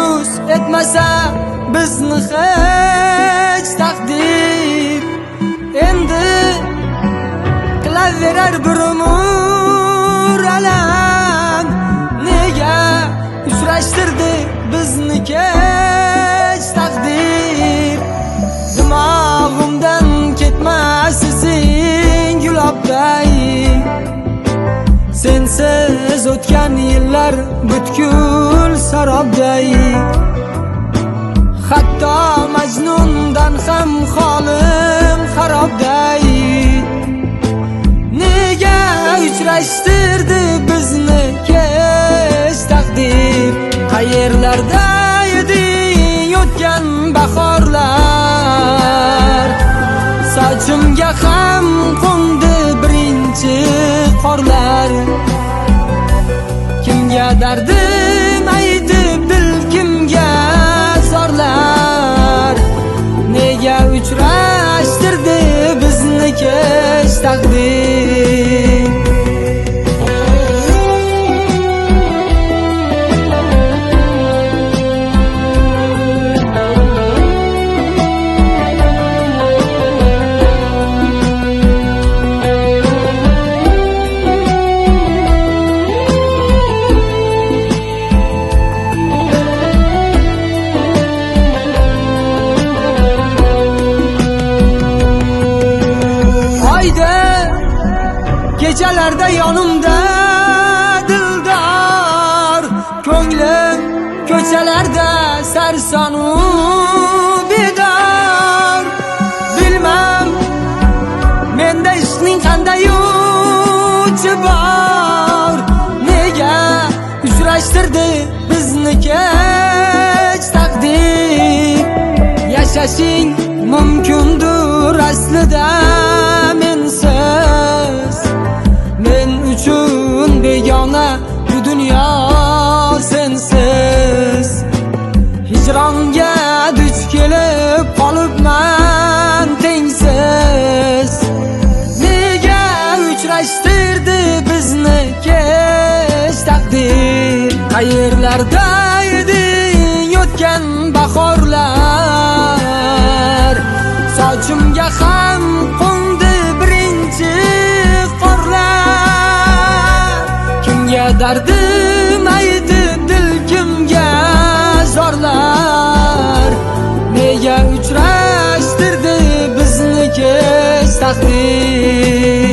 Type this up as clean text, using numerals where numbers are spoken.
lutf etmasa bizni hech taqdir, endi qilaverar bir umr alam. Nega uchrashtirdi bizni kech taqdir? Dimog'imdan ketmas izing gulobday, sensiz o'tgan yillar butkul sarobday. Hatto Majnundan ham holim xarobday. Nega uchrashtirdi bizni kech taqdir? Qayerlarda eding o'tgan bahorlar? Sochimga ham qo'ndi birinchi qorlar. Kimga dardim aytib dil kimga zorlar? Nega uchrashtirdi bizni kech taqdir? Kechalarda yonimda dildor, ko'nglim ko'chalarda sarsonu bedor. Bilmam menda ishning qanday uchi bor? Nega uchrashtirdi bizni kech taqdir? Yashashing mumkindir aslida mensiz, men uchun begona bu dunyo sensiz. Hijronga duch kelib qolibman tengsiz. Nega uchrashtirdi bizni kech taqdir? Qayerlarda eding o'tgan bahorlar? Sochimga ham qo'ndi birinchi qorlar. Kimga dardim aytib dil kimga zorlar? Nega uchrashtirdi bizni kech taqdir?